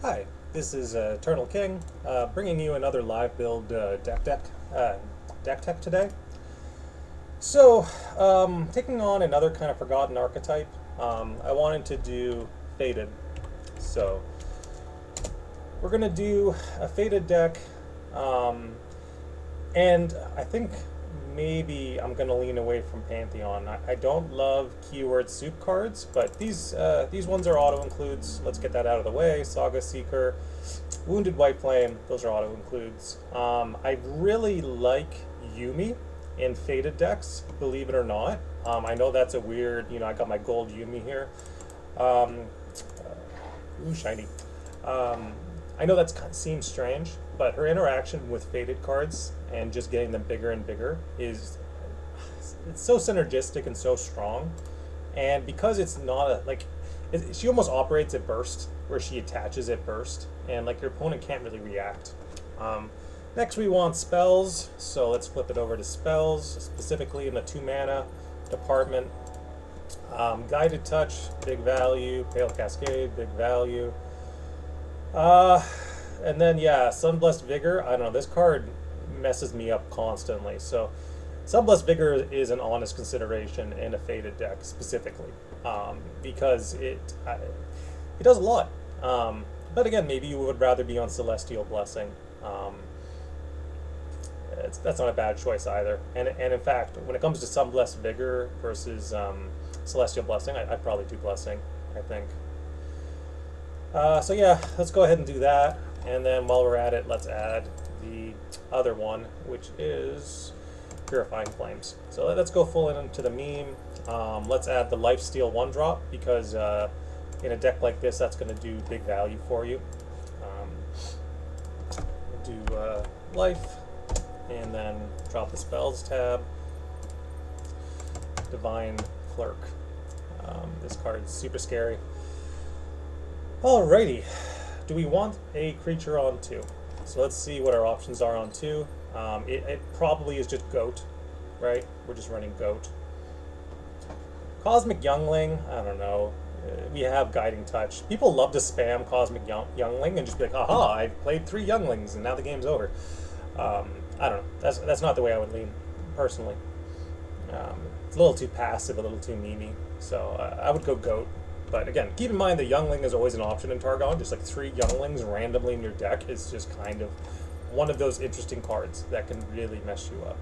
Hi, this is Eternal King, bringing you another live build deck tech today. So, taking on another kind of forgotten archetype, I wanted to do Fated. So, we're gonna do a Fated deck, um, and I think maybe I'm gonna lean away from Pantheon. I don't love keyword soup cards, but these ones are auto includes. Let's get that out of the way. Saga Seeker, Wounded White Flame, those are auto includes. I really like Yumi in Faded decks, believe it or not. I know that's a weird, I got my gold Yumi here. Um, Ooh, shiny. Um, I know that seems strange, but her interaction with faded cards and just getting them bigger and bigger is it's so synergistic and so strong. And because it's not she almost operates at burst, where she attaches at burst, and like your opponent can't really react. Um, Next, we want spells, so let's flip it over to spells, specifically in the 2 mana department. Guided Touch, big value. Pale Cascade, big value. Uh, and then yeah, Sunblessed Vigor. I don't know. This card messes me up constantly. So, Sunblessed Vigor is an honest consideration in a faded deck specifically, because it does a lot. But again, maybe you would rather be on Celestial Blessing. That's not a bad choice either. And in fact, when it comes to Sunblessed Vigor versus Celestial Blessing, I'd probably do Blessing, I think. So yeah, let's go ahead and do that. And then while we're at it, let's add the other one, which is Purifying Flames. So let's go full into the meme. Let's add the Lifesteal 1-drop, because in a deck like this, that's going to do big value for you. We'll do Life, and then drop the Spells tab. Divine Clerk. This card is super scary. Alrighty, do we want a creature on 2? So let's see what our options are on 2. It probably is just Goat, right? We're just running Goat. Cosmic Youngling, I don't know. We have Guiding Touch. People love to spam Cosmic Youngling and just be like, aha, I've played 3 Younglings and now the game's over. I don't know. That's not the way I would lean, personally. It's a little too passive, a little too memey. So I would go Goat. But again, keep in mind that Youngling is always an option in Targon. Just like 3 Younglings randomly in your deck is just kind of one of those interesting cards that can really mess you up.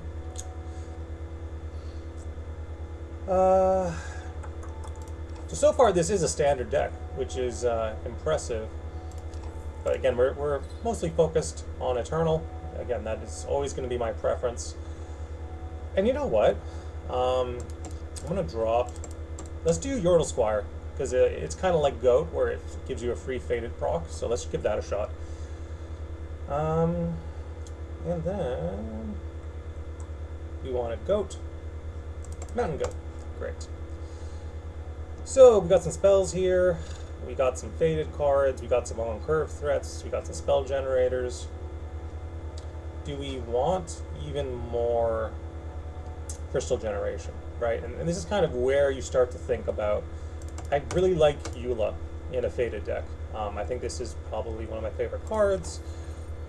So far this is a standard deck, which is impressive. But again, we're mostly focused on Eternal. Again, that is always going to be my preference. And you know what? I'm going to drop... Let's do Yordle Squire, because it's kind of like Goat, where it gives you a free Faded proc, so let's give that a shot. And then we want a Goat. Mountain Goat. Great. So we got some spells here, we got some Faded cards, we got some on-curve threats, we got some spell generators. Do we want even more Crystal Generation, right? And this is kind of where you start to think about... I really like Eula in a Faded deck. I think this is probably one of my favorite cards.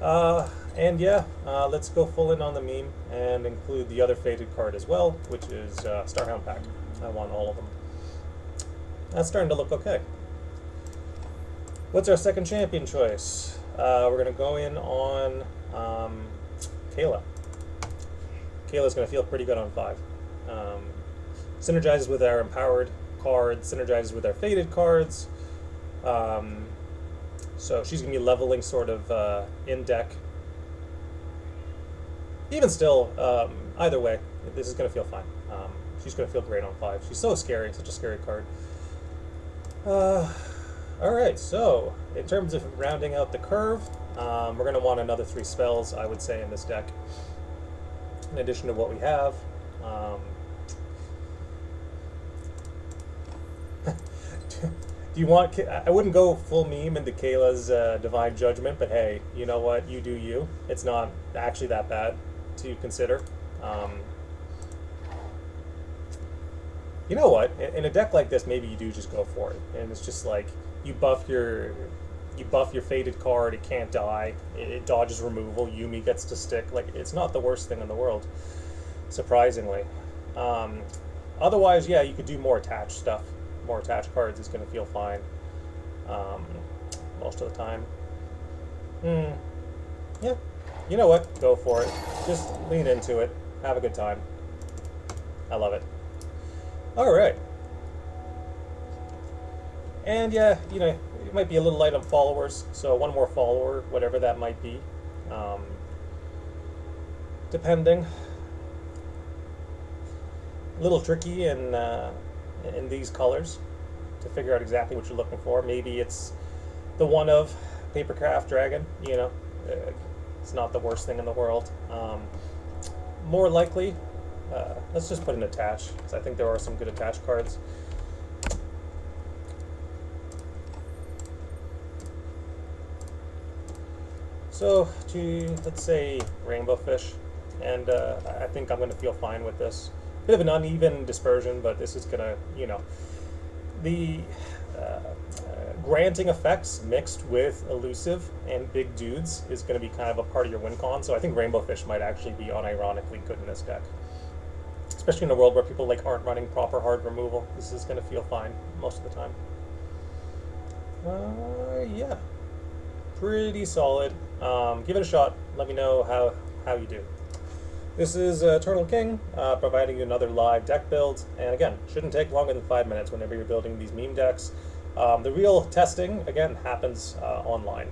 And yeah, let's go full in on the meme and include the other Faded card as well, which is Starhound Pact. I want all of them. That's starting to look okay. What's our second champion choice? We're going to go in on Kalye. Kayla's going to feel pretty good on 5. Synergizes with our Empowered cards, synergizes with our Faded cards. So she's going to be leveling sort of in deck. Even still, either way, this is going to feel fine. She's going to feel great on 5. She's so scary, such a scary card. Alright, so in terms of rounding out the curve, we're going to want another 3 spells, I would say, in this deck, in addition to what we have. Do you want... I wouldn't go full meme into Kayla's Divine Judgment, but hey, you know what? You do you. It's not actually that bad to consider. You know what? In a deck like this, maybe you do just go for it. And it's just like, you buff your you buff your faded card, it can't die. It dodges removal. Yumi gets to stick. Like, it's not the worst thing in the world, surprisingly. Um, Otherwise, yeah, you could do more attached stuff. More attached cards is going to feel fine um, most of the time. Hmm. Yeah. You know what? Go for it. Just lean into it. Have a good time. I love it. All right. And yeah, it might be a little light on followers, so one more follower, whatever that might be, um, depending. A little tricky in these colors to figure out exactly what you're looking for. Maybe it's the one of Papercraft Dragon. Uh, it's not the worst thing in the world. More likely, let's just put an attach, because I think there are some good attach cards. So, let's say Rainbow Fish, and I think I'm going to feel fine with this. Bit of an uneven dispersion, but this is going to, the granting effects mixed with elusive and big dudes is going to be kind of a part of your win con, so I think Rainbow Fish might actually be unironically good in this deck. Especially in a world where people aren't running proper hard removal. This is going to feel fine most of the time. Yeah. Pretty solid. Give it a shot. Let me know how you do. This is Eternal King, providing you another live deck build. And again, shouldn't take longer than 5 minutes whenever you're building these meme decks. The real testing, again, happens online.